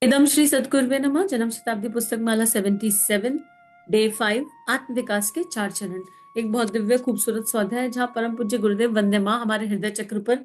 इदम श्री सद्गुरुवे नमः। जन्म शताब्दी पुस्तक माला 77 डे 5 आत्म विकास के 4 चरण। एक बहुत दिव्य खूबसूरत स्वाध्याय है जहाँ परम पूज्य गुरुदेव वंदे माँ हमारे हृदय चक्र पर,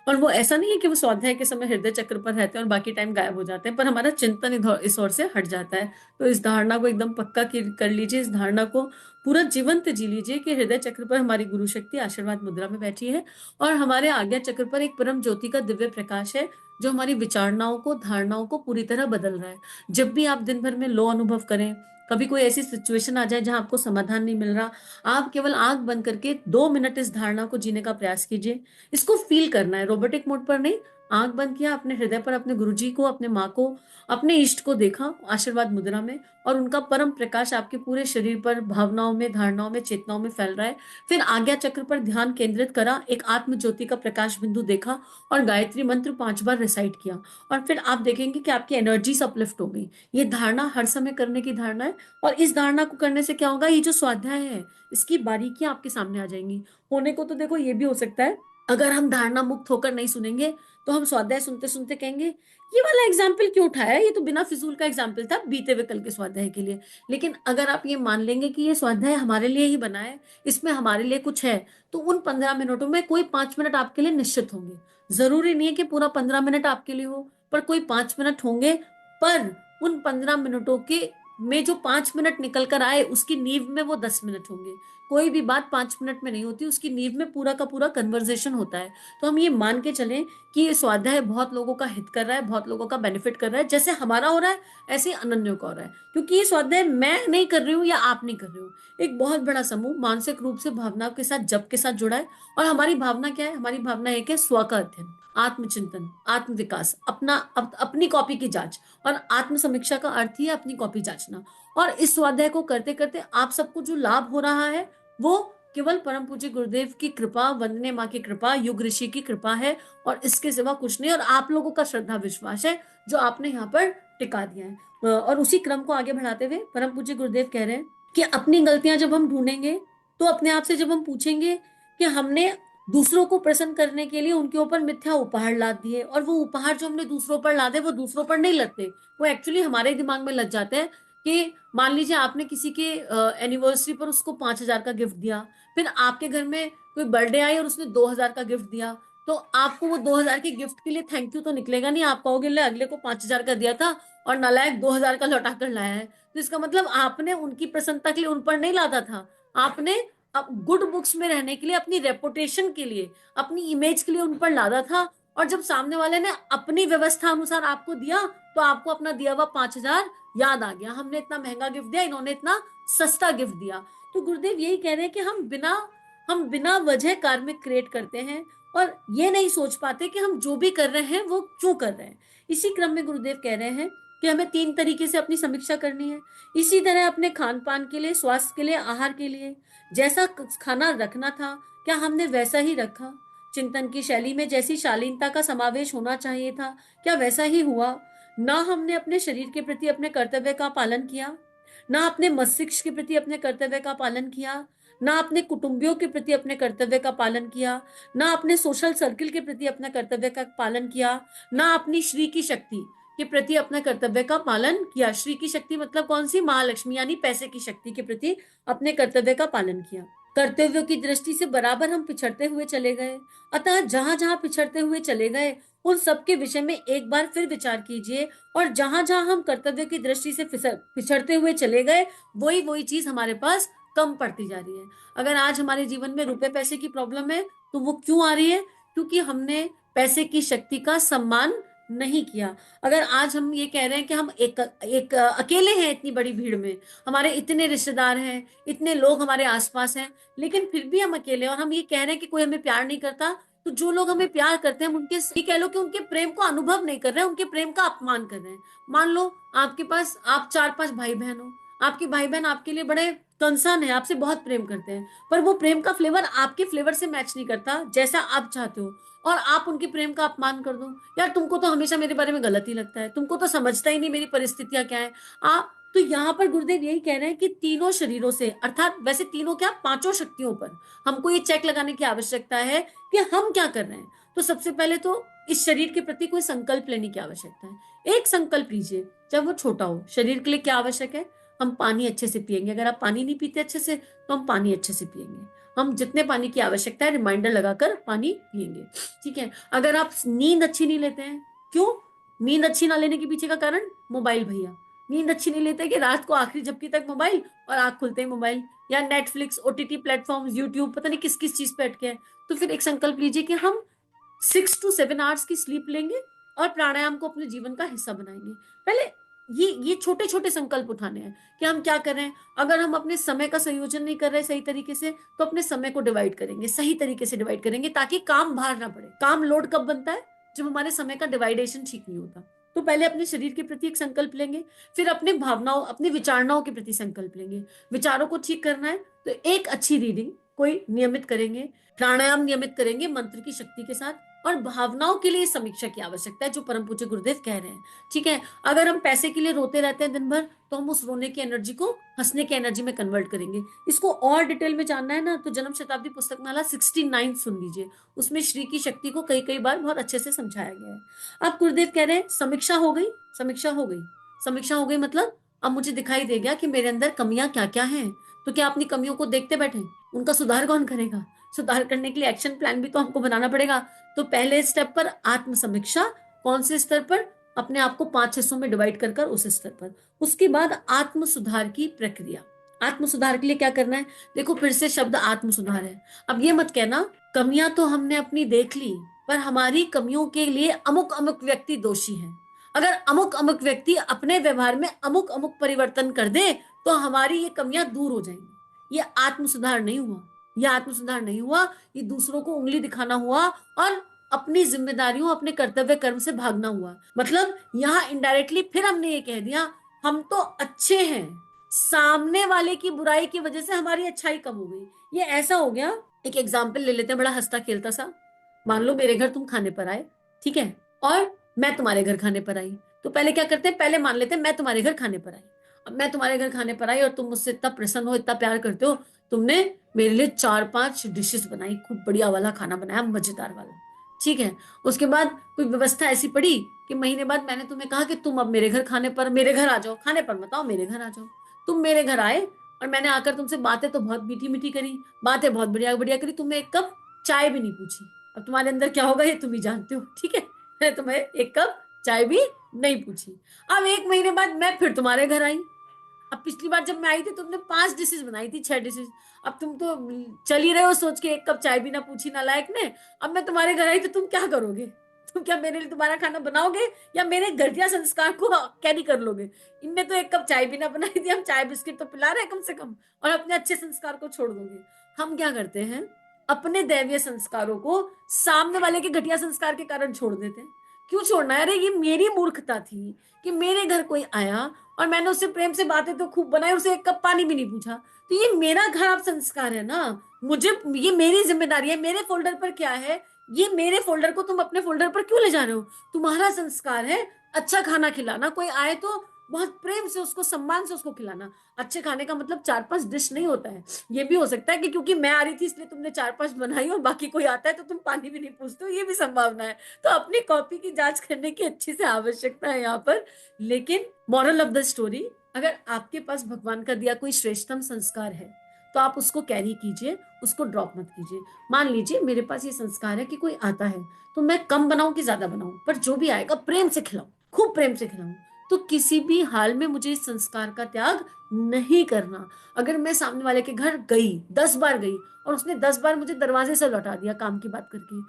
और वो ऐसा नहीं है कि वो स्वाध्याय के समय हृदय चक्र पर रहते हैं और बाकी टाइम गायब हो जाते हैं, पर हमारा चिंतन इस ओर से हट जाता है। तो इस धारणा को एकदम पक्का कर लीजिए, इस धारणा को पूरा जीवंत जी लीजिए कि हृदय चक्र पर हमारी गुरु शक्ति आशीर्वाद मुद्रा में बैठी है और हमारे आज्ञा चक्र पर एक परम ज्योति का दिव्य प्रकाश है जो हमारी विचारणाओं को, धारणाओं को पूरी तरह बदल रहा है। जब भी आप दिन भर में लो अनुभव करें, कभी कोई ऐसी सिचुएशन आ जाए जहां आपको समाधान नहीं मिल रहा, आप केवल आंख बंद करके 2 मिनट इस धारणा को जीने का प्रयास कीजिए। इसको फील करना है, रोबोटिक मोड पर नहीं। आंख बंद किया, अपने हृदय पर अपने गुरुजी को, अपने माँ को, अपने इष्ट को देखा आशीर्वाद मुद्रा में, और उनका परम प्रकाश आपके पूरे शरीर पर, भावनाओं में, धारणाओं में, चेतनाओं में फैल रहा है। फिर आज्ञा चक्र पर ध्यान केंद्रित करा, एक आत्म ज्योति का प्रकाश बिंदु देखा और गायत्री मंत्र 5 बार रिसाइट किया। और फिर आप देखेंगे कि आपकी एनर्जी अपलिफ्ट हो गई। ये धारणा हर समय करने की धारणा है, और इस धारणा को करने से क्या होगा, ये जो स्वाध्याय है इसकी बारीकियां आपके सामने आ जाएंगी। होने को तो देखो ये भी हो सकता है, अगर हम धारणा मुक्त होकर नहीं सुनेंगे तो हम स्वाध्याय सुनते सुनते कहेंगे ये वाला एग्जाम्पल क्यों उठाया, ये तो बिना फिजूल का एग्जाम्पल था बीते हुए कल के स्वाध्याय के लिए। लेकिन अगर आप ये मान लेंगे कि ये स्वाध्याय हमारे लिए ही बना है, इसमें हमारे लिए कुछ है, तो उन 15 मिनटों में कोई 5 मिनट आपके लिए निश्चित होंगे। जरूरी नहीं है कि पूरा 15 मिनट आपके लिए हो, पर कोई 5 मिनट होंगे। पर उन 15 मिनटों के में जो 5 मिनट निकल कर आए, उसकी नींव में वो 10 मिनट होंगे। कोई भी बात 5 मिनट में नहीं होती, उसकी नींव में पूरा का पूरा कन्वर्सेशन होता है। तो हम ये मान के चलें कि ये स्वाध्याय बहुत लोगों का हित कर रहा है, बहुत लोगों का बेनिफिट कर रहा है। जैसे हमारा हो रहा है, ऐसे ही अनन्यों का हो रहा है, क्योंकि ये स्वाध्याय मैं नहीं कर रही हूँ या आप नहीं कर रहे हो। एक बहुत बड़ा समूह मानसिक रूप से भावनाओं के साथ, जप के साथ जुड़ा है। और हमारी भावना क्या है? हमारी भावना एक है स्व का अध्ययन, आत्मचिंतन, आत्म विकास, अपनी कॉपी की जांच। और आत्म समीक्षा का अर्थ ही है अपनी कॉपी जांचना। और इस स्वाध्याय को करते करते आप सबको जो लाभ हो रहा है वो केवल परम पूज्य गुरुदेव की कृपा, वंदने माँ की कृपा, युग ऋषि की कृपा है, और इसके सिवा कुछ नहीं। और आप लोगों का श्रद्धा विश्वास है जो आपने यहाँ पर टिका दिया है। और उसी क्रम को आगे बढ़ाते हुए परम पूज्य गुरुदेव कह रहे हैं कि अपनी गलतियां जब हम ढूंढेंगे, तो अपने आप से जब हम पूछेंगे कि हमने दूसरों को प्रसन्न करने के लिए उनके ऊपर मिथ्या उपहार लाद दिए, और वो उपहार जो हमने दूसरों पर लादे वो दूसरों पर नहीं लगते, वो एक्चुअली हमारे दिमाग में लग जाते हैं। कि मान लीजिए आपने किसी के एनिवर्सरी पर उसको 5,000 का गिफ्ट दिया, फिर आपके घर में कोई बर्थडे आई और उसने 2,000 का गिफ्ट दिया, तो आपको वो 2,000 के गिफ्ट के लिए थैंक यू तो निकलेगा नहीं। आप कहोगे ले अगले को 5,000 का दिया था और नालायक 2,000 का लौटा कर लाया है। तो इसका मतलब आपने उनकी प्रसन्नता के लिए उन पर नहीं लादा था, आपने अब गुड बुक्स में रहने के लिए, अपनी रेपुटेशन के लिए, अपनी इमेज के लिए उन पर लादा था। और जब सामने वाले ने अपनी व्यवस्था अनुसार आपको दिया, तो आपको अपना दिया हुआ 5,000 याद आ गया। हमने इतना महंगा गिफ्ट दिया, इन्होंने इतना सस्ता गिफ्ट दिया। तो गुरुदेव यही कह रहे हैं कि हम बिना वजह कार्मिक क्रिएट करते हैं, और ये नहीं सोच पाते कि हम जो भी कर रहे हैं वो क्यों कर रहे हैं। इसी क्रम में गुरुदेव कह रहे हैं कि हमें 3 तरीके से अपनी समीक्षा करनी है। इसी तरह अपने खान पान के लिए, स्वास्थ्य के लिए, आहार के लिए, जैसा खाना रखना था क्या हमने वैसा ही रखा? चिंतन की शैली में जैसी शालीनता का समावेश होना चाहिए था क्या वैसा ही हुआ? ना हमने अपने शरीर के प्रति अपने कर्तव्य का पालन किया, ना अपने मस्तिष्क के प्रति अपने कर्तव्य का पालन किया, ना अपने कुटुंबियों के प्रति अपने कर्तव्य का पालन किया, ना अपने सोशल सर्किल के प्रति अपने कर्तव्य का पालन किया, ना अपनी श्री की शक्ति के प्रति अपने कर्तव्य का पालन किया। श्री की शक्ति मतलब कौन सी? महालक्ष्मी, यानी पैसे की शक्ति के प्रति अपने कर्तव्य का पालन किया। कर्तव्यों की दृष्टि से बराबर हम पिछड़ते हुए चले गए। अतः जहां जहां पिछड़ते हुए चले गए, उन सबके विषय में एक बार फिर विचार कीजिए, और जहां जहां हम कर्तव्य की दृष्टि से पिछड़ते हुए चले गए, वही वही चीज हमारे पास कम पड़ती जा रही है। अगर आज हमारे जीवन में रुपए पैसे की प्रॉब्लम है, तो वो क्यों आ रही है? क्योंकि हमने पैसे की शक्ति का सम्मान नहीं किया। अगर आज हम ये कह रहे हैं कि हम एक अकेले हैं इतनी बड़ी भीड़ में, हमारे इतने रिश्तेदार हैं, इतने लोग हमारे आसपास हैं, लेकिन फिर भी हम अकेले, और हम ये कह रहे हैं कि कोई हमें प्यार नहीं करता, तो जो लोग हमें प्यार करते हैं हम उनके, ये कह लो कि उनके प्रेम को अनुभव नहीं कर रहे हैं, उनके प्रेम का अपमान कर रहे हैं। मान लो आपके पास, आप 4-5 भाई बहन हो, आपके भाई बहन आपके लिए बड़े कंसर्न है, आपसे बहुत प्रेम करते हैं, पर वो प्रेम का फ्लेवर आपके फ्लेवर से मैच नहीं करता जैसा आप चाहते हो, और आप उनके प्रेम का अपमान कर दो। यार तुमको तो हमेशा मेरे बारे में गलत ही लगता है, तुमको तो समझता ही नहीं मेरी परिस्थितियां क्या है। आप तो यहाँ पर गुरुदेव यही कह रहे हैं कि तीनों शरीरों से, अर्थात वैसे तीनों क्या, पांचों शक्तियों पर हमको ये चेक लगाने की आवश्यकता है कि हम क्या कर रहे हैं। तो सबसे पहले तो इस शरीर के प्रति कोई संकल्प लेने की आवश्यकता है। एक संकल्प लीजिए, चाहे वो छोटा हो। शरीर के लिए क्या आवश्यक है? हम पानी अच्छे से पिएंगे। अगर आप पानी नहीं पीते अच्छे से, तो हम पानी अच्छे से पिएंगे। हम जितने पानी की आवश्यकता है रिमाइंडर लगाकर पानी पिएंगे, ठीक है। अगर आप नींद अच्छी नहीं लेते हैं, क्यों? नींद अच्छी ना लेने के पीछे का कारण मोबाइल भैया। नींद अच्छी नहीं लेते कि रात को आखिरी झपकी तक मोबाइल, और आंख खुलते ही मोबाइल, या नेटफ्लिक्स, ओटीटी प्लेटफॉर्म, यूट्यूब, पता नहीं किस किस चीज पे अटके हैं। तो फिर एक संकल्प लीजिए कि हम 6 to 7 आवर्स की स्लीप लेंगे और प्राणायाम को अपने जीवन का हिस्सा बनाएंगे। पहले ये छोटे छोटे संकल्प उठाने हैं कि हम क्या कर रहे हैं। अगर हम अपने समय का संयोजन नहीं कर रहे सही तरीके से, तो अपने समय को डिवाइड करेंगे, सही तरीके से डिवाइड करेंगे, ताकि काम भार ना पड़े। काम लोड कब बनता है? जब हमारे समय का डिवाइडेशन ठीक नहीं होता। तो पहले अपने शरीर के प्रति एक संकल्प लेंगे, फिर अपने भावनाओं, अपनी विचारणाओं के प्रति संकल्प लेंगे। विचारों को ठीक करना है तो एक अच्छी रीडिंग कोई नियमित करेंगे, प्राणायाम नियमित करेंगे मंत्र की शक्ति के साथ, और भावनाओं के लिए समीक्षा की आवश्यकता है, जो परम पूज्य गुरुदेव कह रहे हैं, ठीक है। अगर हम पैसे के लिए रोते रहते हैं दिन भर, तो हम उस रोने की एनर्जी को हंसने की एनर्जी में कन्वर्ट करेंगे। इसको और डिटेल में जानना है ना, तो जन्म शताब्दी पुस्तक माला 69 सुन लीजिए। उसमें श्री की शक्ति को कई कई बार बहुत अच्छे से समझाया गया है। अब गुरुदेव कह रहे हैं समीक्षा हो गई, समीक्षा हो गई, समीक्षा हो गई, मतलब अब मुझे दिखाई दे गया कि मेरे अंदर कमियां क्या क्या हैं। तो क्या अपनी कमियों को देखते बैठे? उनका सुधार कौन करेगा? सुधार करने के लिए एक्शन प्लान भी तो हमको बनाना पड़ेगा। तो पहले स्टेप पर आत्म समीक्षा, कौन से स्तर पर? अपने आप को 5 हिस्सों में डिवाइड कर कर उस स्तर पर। उसके बाद आत्म सुधार की प्रक्रिया। आत्म सुधार के लिए क्या करना है? देखो, फिर से शब्द आत्म सुधार है। अब ये मत कहना कमियां तो हमने अपनी देख ली, पर हमारी कमियों के लिए अमुक अमुक व्यक्ति दोषी है। अगर अमुक अमुक व्यक्ति अपने व्यवहार में अमुक अमुक परिवर्तन कर दे, तो हमारी ये कमियां दूर हो जाएंगी। ये आत्म सुधार नहीं हुआ, ये आत्म सुधार नहीं हुआ, ये दूसरों को उंगली दिखाना हुआ और अपनी जिम्मेदारियों, अपने कर्तव्य कर्म से भागना हुआ। मतलब यहाँ इनडायरेक्टली फिर हमने ये कह दिया हम तो अच्छे हैं, सामने वाले की बुराई की वजह से हमारी अच्छाई कम हो गई। ये ऐसा हो गया, एक एग्जाम्पल ले लेते हैं बड़ा हंसता खेलता सा। मान लो मेरे घर तुम खाने पर आए, ठीक है, और मैं तुम्हारे घर खाने पर आई। तो पहले क्या करते हैं, पहले मान लेते हैं मैं तुम्हारे घर खाने पर आई। अब मैं तुम्हारे घर खाने पर आई और तुम मुझसे इतना प्रसन्न हो, इतना प्यार करते हो, तुमने मेरे लिए 4-5 डिशेस बनाई, खूब बढ़िया वाला खाना बनाया, मजेदार वाला, ठीक है। उसके बाद कोई व्यवस्था ऐसी पड़ी कि महीने बाद मैंने तुम्हें कहा कि तुम अब मेरे घर खाने पर, मेरे घर आ जाओ, खाने पर मत आओ, मेरे घर आ जाओ। तुम मेरे घर आए और मैंने आकर तुमसे बातें तो बहुत मीठी मीठी करी, बातें बहुत बढ़िया बढ़िया करी, तुमने एक कप चाय भी नहीं पूछी। अब तुम्हारे अंदर क्या होगा ये तुम ही जानते हो, ठीक है। मैंने तुम्हें एक कप चाय भी नहीं पूछी। अब 1 महीने बाद मैं फिर तुम्हारे घर आई। अब पिछली बार जब मैं आई थी तुमने 5 डिशेज बनाई थी, 6 डिशेज। अब तुम तो चल ही रहे हो सोच के एक कप चाय भी ना पूछी नालायक ने। अब मैं तुम्हारे घर आई तो तुम क्या करोगे? तुम क्या मेरे लिए तुम्हारा खाना बनाओगे, या मेरे घटिया संस्कार को कैरी कर लोगे? इनने तो एक कप चाय भी ना बनाई थी, हम चाय बिस्किट तो पिला रहे कम से कम, और अपने अच्छे संस्कार को छोड़ दोगे। हम क्या करते हैं, अपने दैवीय संस्कारों को सामने वाले के घटिया संस्कार के कारण छोड़ देते हैं। क्यों छोड़ना है? अरे ये मेरी मूर्खता थी कि मेरे घर कोई आया और मैंने उससे प्रेम से बातें तो खूब बनाई, उसे एक कप पानी भी नहीं पूछा। तो ये मेरा खराब संस्कार है ना, मुझे, ये मेरी जिम्मेदारी है। मेरे फोल्डर पर क्या है, ये मेरे फोल्डर को तुम अपने फोल्डर पर क्यों ले जा रहे हो? तुम्हारा संस्कार है अच्छा खाना खिलाना, कोई आए तो बहुत प्रेम से उसको, सम्मान से उसको खिलाना। अच्छे खाने का मतलब 4-5 डिश नहीं होता है। ये भी हो सकता है कि क्योंकि मैं आ रही थी इसलिए तुमने 4-5 बनाई और बाकी कोई आता है तो तुम पानी भी नहीं पूछते हो, ये भी संभावना है। तो अपनी कॉपी की जांच करने की अच्छी से आवश्यकता है यहाँ पर। लेकिन मॉरल ऑफ द स्टोरी, अगर आपके पास भगवान का दिया कोई श्रेष्ठतम संस्कार है तो आप उसको कैरी कीजिए, उसको ड्रॉप मत कीजिए। मान लीजिए मेरे पास ये संस्कार है कि कोई आता है तो मैं कम बनाऊं कि ज्यादा बनाऊं, पर जो भी आएगा प्रेम से खिलाऊं, खूब प्रेम से खिलाऊं। तो किसी भी हाल में मुझे इस संस्कार का त्याग नहीं करना। अगर मैं सामने वाले के घर गई, 10 बार गई, और उसने 10 बार मुझे दरवाजे से लौटा दिया काम की बात करके,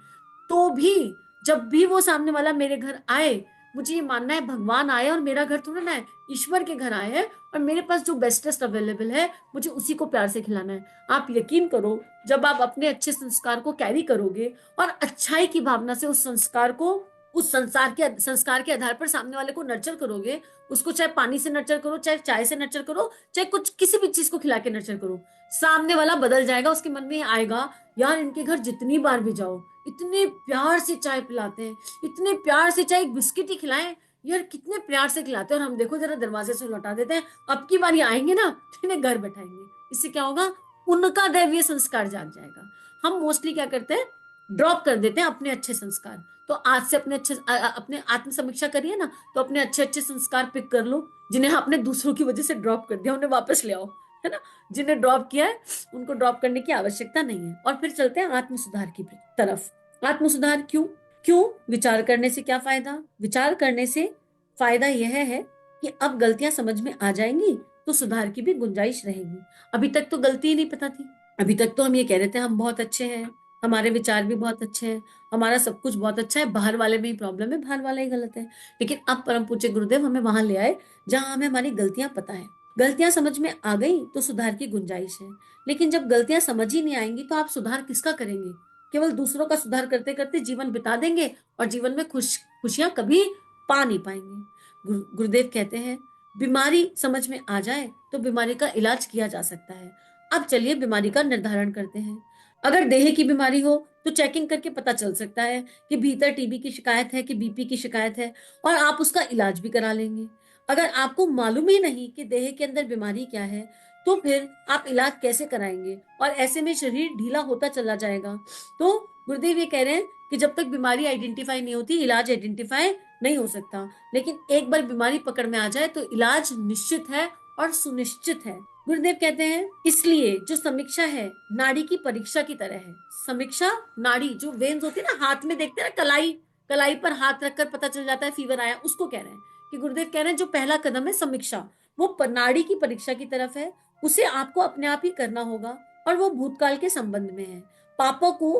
तो भी जब भी वो सामने वाला मेरे घर आए, मुझे ये मानना है भगवान आए और मेरा घर थोड़ा ना है, ईश्वर के घर आए हैं, और मेरे पास जो बेस्टेस्ट अवेलेबल है मुझे उसी को प्यार से खिलाना है। आप यकीन करो, जब आप अपने अच्छे संस्कार को कैरी करोगे और अच्छाई की भावना से उस संस्कार को, उस संस्कार के आधार पर सामने वाले को नर्चर करोगे, उसको चाहे पानी से नर्चर करो, चाहे चाय से नर्चर करो, चाहे कुछ किसी भी चीज को खिला के नर्चर करो, सामने वाला बदल जाएगा। उसके मन में आएगा यार इनके घर जितनी बार भी जाओ इतने प्यार से चाय पिलाते हैं, इतने प्यार से चाहे एक बिस्किट ही खिलाएं, यार कितने प्यार से खिलाते हैं और हम देखो जरा दरवाजे से लौटा देते हैं, अब की बार ये आएंगे ना तो इन्हें घर बैठाएंगे। इससे क्या होगा, उनका दैवीय संस्कार जाग जाएगा। हम मोस्टली क्या करते हैं, ड्रॉप कर देते हैं अपने अच्छे संस्कार। तो आज से अपने आत्म समीक्षा करिए ना, तो अपने अच्छे अच्छे संस्कार पिक कर लो, जिन्हें आपने दूसरों की वजह से ड्रॉप कर दिया उन्हें वापस ले आओ, है ना। जिन्हें ड्रॉप किया है उनको ड्रॉप करने की आवश्यकता नहीं है। और फिर चलते हैं आत्म सुधार की तरफ। आत्म सुधार क्यों? क्यों विचार करने से क्या फायदा? विचार करने से फायदा यह है कि अब गलतियां समझ में आ जाएंगी तो सुधार की भी गुंजाइश रहेगी। अभी तक तो गलती ही नहीं पता थी, अभी तक तो हम ये कह रहे थे हम बहुत अच्छे हैं, हमारे विचार भी बहुत अच्छे हैं, हमारा सब कुछ बहुत अच्छा है, बाहर वाले में ही प्रॉब्लम है, बाहर वाला ही गलत है। लेकिन अब परम पूज्य गुरुदेव हमें वहां ले आए जहां हमें हमारी गलतियां पता है। गलतियां समझ में आ गई तो सुधार की गुंजाइश है। लेकिन जब गलतियां समझ ही नहीं आएंगी तो आप सुधार किसका करेंगे? केवल दूसरों का सुधार करते करते जीवन बिता देंगे और जीवन में खुशियां कभी पा नहीं पाएंगे। गुरुदेव कहते हैं बीमारी समझ में आ जाए तो बीमारी का इलाज किया जा सकता है। अब चलिए बीमारी का निर्धारण करते हैं। अगर देह की बीमारी हो तो चेकिंग करके पता चल सकता है कि भीतर टीबी की शिकायत है कि बीपी की शिकायत है, और आप उसका इलाज भी करा लेंगे। अगर आपको मालूम ही नहीं कि देह के अंदर बीमारी क्या है तो फिर आप इलाज कैसे कराएंगे, और ऐसे में शरीर ढीला होता चला जाएगा। तो गुरुदेव ये कह रहे हैं कि जब तक बीमारी आइडेंटिफाई नहीं होती इलाज आइडेंटिफाई नहीं हो सकता। लेकिन एक बार बीमारी पकड़ में आ जाए तो इलाज निश्चित है और सुनिश्चित है। गुरुदेव कहते हैं इसलिए जो समीक्षा है नाड़ी की परीक्षा की तरह है। समीक्षा नाड़ी जो वेन्स होती है ना, हाथ में देखते हैं ना, कलाई कलाई पर हाथ रखकर पता चल जाता है फीवर आया, उसको कह रहे हैं कि गुरुदेव कह रहे हैं जो पहला कदम है समीक्षा, वो नाड़ी की परीक्षा की तरफ है। उसे आपको अपने आप ही करना होगा और वो भूतकाल के संबंध में है। पापों को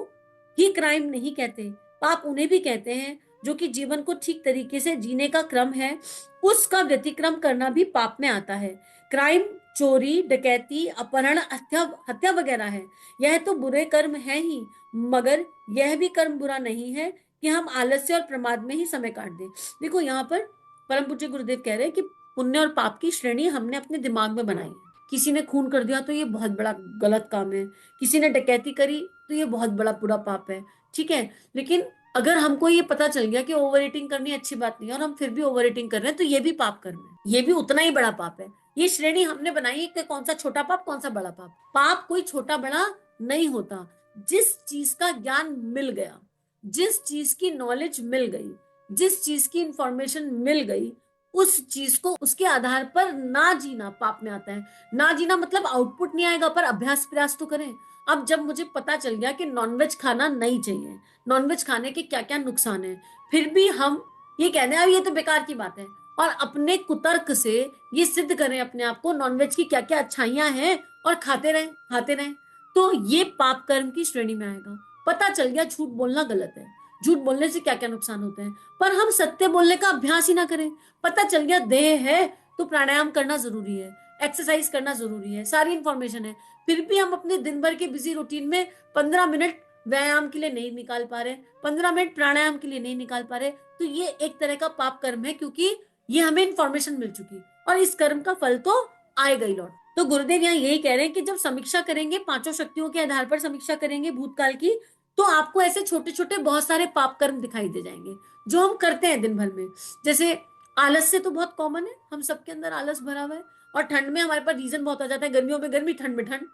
ही क्राइम नहीं कहते, पाप उन्हें भी कहते हैं जो कि जीवन को ठीक तरीके से जीने का क्रम है, उसका व्यतिक्रम करना भी पाप में आता है। क्राइम चोरी डकैती अपहरण हत्या हत्या वगैरह है, यह तो बुरे कर्म है ही, मगर यह भी कर्म बुरा नहीं है कि हम आलस्य और प्रमाद में ही समय काट दें। देखो यहाँ पर परम पूज्य गुरुदेव कह रहे हैं कि पुण्य और पाप की श्रेणी हमने अपने दिमाग में बनाई है। किसी ने खून कर दिया तो ये बहुत बड़ा गलत काम है, किसी ने डकैती करी तो ये बहुत बड़ा बुरा पाप है, ठीक है। लेकिन अगर हमको ये पता चल गया कि ओवर ईटिंग करनी अच्छी बात नहीं है और हम फिर भी ओवर ईटिंग कर रहे हैं तो ये भी पाप कर्म है, ये भी उतना ही बड़ा पाप है। ये श्रेणी हमने बनाई है कि कौन सा छोटा पाप कौन सा बड़ा पाप। पाप कोई छोटा बड़ा नहीं होता। जिस चीज का ज्ञान मिल गया, जिस चीज की नॉलेज मिल गई, जिस चीज की इंफॉर्मेशन मिल गई, उस चीज को उसके आधार पर ना जीना पाप में आता है। ना जीना मतलब आउटपुट नहीं आएगा पर अभ्यास प्रयास तो करें। अब जब मुझे पता चल गया कि नॉनवेज खाना नहीं चाहिए, नॉनवेज खाने के क्या क्या नुकसान है, फिर भी हम ये कहते हैं अब ये तो बेकार की बात है, और अपने कुतर्क से ये सिद्ध करें अपने आप को नॉनवेज की क्या क्या अच्छाइयां हैं और खाते रहें, तो ये पाप कर्म की श्रेणी में आएगा। पता चल गया झूठ बोलना गलत है, झूठ बोलने से क्या क्या नुकसान होते हैं, पर हम सत्य बोलने का अभ्यास ही ना करें। पता चल गया देह है तो प्राणायाम करना जरूरी है, एक्सरसाइज करना जरूरी है, सारी इंफॉर्मेशन है, फिर भी हम अपने दिन भर के बिजी रूटीन में 15 मिनट व्यायाम के लिए नहीं निकाल पा रहे, 15 मिनट प्राणायाम के लिए नहीं निकाल पा रहे, तो ये एक तरह का पाप कर्म है, क्योंकि ये हमें इंफॉर्मेशन मिल चुकी और इस कर्म का फल तो आएगा ही लौट। तो गुरुदेव यहाँ यही कह रहे हैं कि जब समीक्षा करेंगे, पांचों शक्तियों के आधार पर समीक्षा करेंगे भूतकाल की, तो आपको ऐसे छोटे छोटे बहुत सारे पाप कर्म दिखाई दे जाएंगे जो हम करते हैं दिन भर में। जैसे आलस से तो बहुत कॉमन है, हम सबके अंदर आलस भरा हुआ है, और ठंड में हमारे पास रीजन बहुत आ जाता है, गर्मियों में गर्मी, ठंड में ठंड,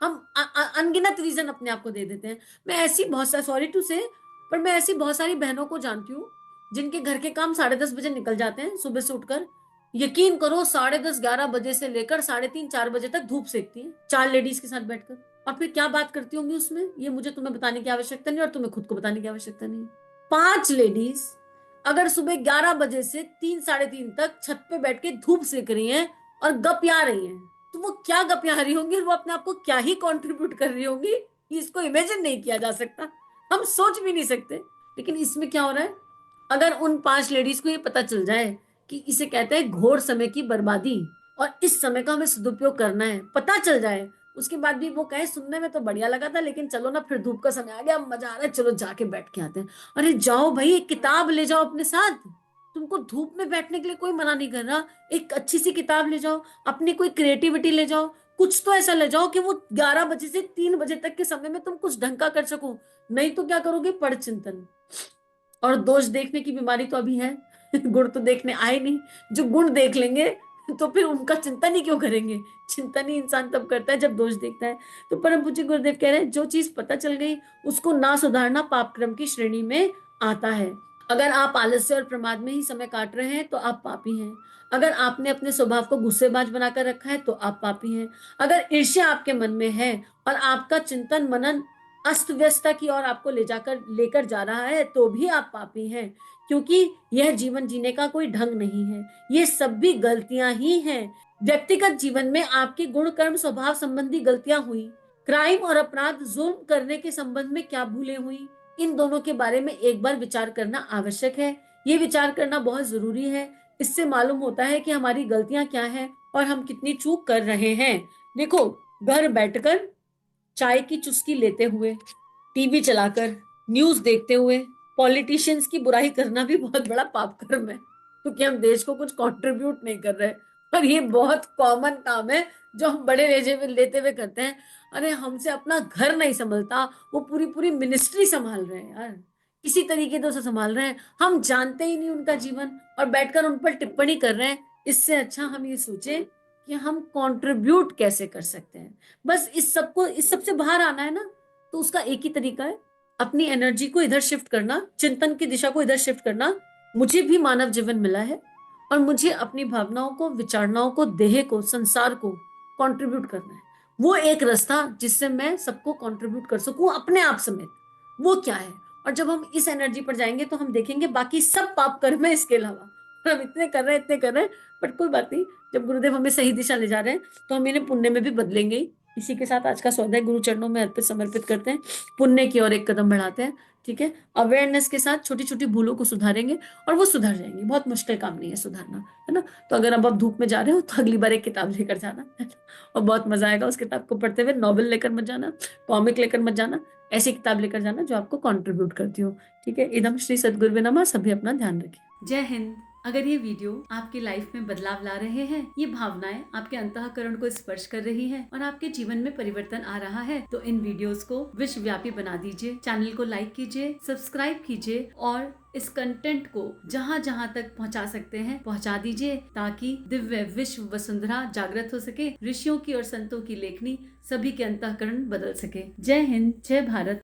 हम अनगिनत रीजन अपने आप को दे देते हैं। मैं ऐसी बहुत सारी, सॉरी टू से, पर मैं ऐसी बहुत सारी बहनों को जानती हूँ जिनके घर के काम 10:30 बजे निकल जाते हैं सुबह से उठकर। यकीन करो 10:30-11 बजे से लेकर 3:30-4 बजे तक धूप सेकती हैं 4 लेडीज के साथ बैठकर, और फिर क्या बात करती होंगी उसमें, ये मुझे तुम्हें बताने की आवश्यकता नहीं और तुम्हें खुद को बताने की आवश्यकता नहीं। 5 लेडीज अगर सुबह 11 बजे से 3-3:30 तक छत पे बैठ के धूप सेक रही हैं और गपिया रही हैं, तो वो क्या गपिया रही होंगी, वो अपने आप को क्या ही कंट्रीब्यूट कर रही होंगी, इसको इमेजिन नहीं किया जा सकता, हम सोच भी नहीं सकते। लेकिन इसमें क्या हो रहा है, अगर उन 5 लेडीज को ये पता चल जाए कि इसे कहते हैं घोर समय की बर्बादी और इस समय का हमें सदुपयोग करना है, पता चल जाए, उसके बाद भी वो कहे सुनने में तो बढ़िया लगा था लेकिन चलो ना फिर धूप का समय आ गया, मजा आ रहा है, चलो जाके बैठ के आते हैं। अरे जाओ भाई, एक किताब ले जाओ अपने साथ, तुमको धूप में बैठने के लिए कोई मना नहीं कर रहा, एक अच्छी सी किताब ले जाओ, अपनी कोई क्रिएटिविटी ले जाओ, कुछ तो ऐसा ले जाओ कि वो 11 बजे से 3 बजे तक के समय में तुम कुछ ढंग का कर सको। नहीं तो क्या करोगे, पढ़ चिंतन। और दोष देखने की बीमारी तो अभी है, गुण तो देखने आए नहीं। जो गुण देख लेंगे तो फिर उनका चिंतन ही क्यों करेंगे। चिंतन ही इंसान तब करता है जब दोष देखता है। तो परम पूज्य गुरुदेव कह रहे हैं जो चीज पता चल गई उसको ना सुधारना पाप क्रम की श्रेणी में आता है। अगर आप आलस्य और प्रमाद में ही समय काट रहे हैं तो आप पापी हैं। अगर आपने अपने स्वभाव को गुस्सेबाज बनाकर रखा है तो आप पापी हैं। अगर ईर्ष्या आपके मन में है और आपका चिंतन मनन अस्त व्यस्तता की ओर आपको लेकर जा रहा है तो भी आप पापी हैं, क्योंकि यह जीवन जीने का कोई ढंग नहीं है। ये सब भी गलतियां ही हैं। व्यक्तिगत जीवन में आपके गुण कर्म स्वभाव संबंधी गलतियां हुई, क्राइम और अपराध जुल्म करने के संबंध में क्या भूलें हुई, इन दोनों के बारे में एक बार विचार करना आवश्यक है। ये विचार करना बहुत जरूरी है। इससे मालूम होता है कि हमारी गलतियां क्या हैं और हम कितनी चूक कर रहे हैं। देखो, घर बैठकर चाय की चुस्की लेते हुए, टीवी चलाकर, न्यूज देखते हुए पॉलिटिशियंस की बुराई करना भी बहुत बड़ा पाप कर्म है, क्योंकि हम देश को कुछ कंट्रीब्यूट नहीं कर रहे। और ये बहुत कॉमन काम है जो हम बड़े लेजे में लेते हुए करते हैं। अरे हमसे अपना घर नहीं संभलता, वो पूरी पूरी मिनिस्ट्री संभाल रहे हैं यार, इसी तरीके से संभाल रहे हैं। हम जानते ही नहीं उनका जीवन और बैठकर उन पर टिप्पणी कर रहे हैं। इससे अच्छा हम ये सोचें कि हम कंट्रीब्यूट कैसे कर सकते हैं। बस इस सब से बाहर आना है ना, तो उसका एक ही तरीका है, अपनी एनर्जी को इधर शिफ्ट करना, चिंतन की दिशा को इधर शिफ्ट करना। मुझे भी मानव जीवन मिला है और मुझे अपनी भावनाओं को, विचारणाओं को, देह को, संसार को कंट्रीब्यूट करना है। वो एक रास्ता जिससे मैं सबको कंट्रीब्यूट कर सकूं अपने आप समेत, वो क्या है। और जब हम इस एनर्जी पर जाएंगे तो हम देखेंगे बाकी सब पाप कर्म है इसके अलावा। हम इतने कर रहे हैं, इतने कर रहे हैं, बट कोई बात नहीं। जब गुरुदेव हमें सही दिशा ले जा रहे हैं तो हम इन्हें पुण्य में भी बदलेंगे ही। इसी के साथ आज का सौदा गुरु चरणों में अर्पित समर्पित करते हैं, पुण्य की ओर एक कदम बढ़ाते हैं। ठीक है, अवेयरनेस के साथ छोटी छोटी भूलों को सुधारेंगे और वो सुधर जाएंगी। बहुत मुश्किल काम नहीं है सुधारना, है ना। तो अगर अब आप धूप में जा रहे हो तो अगली बार एक किताब लेकर जाना, है ना? और बहुत मजा आएगा उस किताब को पढ़ते हुए। नॉवेल लेकर मत जाना, कॉमिक लेकर मत जाना, ऐसी किताब लेकर जाना जो आपको कंट्रीब्यूट करती हो। ठीक है, इदम श्री सद्गुरुवे नमः। सभी अपना ध्यान रखिए। जय हिंद। अगर ये वीडियो आपकी लाइफ में बदलाव ला रहे हैं, ये भावनाएं आपके अंतःकरण को स्पर्श कर रही हैं और आपके जीवन में परिवर्तन आ रहा है, तो इन वीडियोस को विश्वव्यापी बना दीजिए। चैनल को लाइक कीजिए, सब्सक्राइब कीजिए और इस कंटेंट को जहाँ जहाँ तक पहुँचा सकते हैं पहुँचा दीजिए, ताकि दिव्य विश्व वसुंधरा जागृत हो सके, ऋषियों की और संतों की लेखनी सभी के अंतःकरण बदल सके। जय हिंद, जय भारत।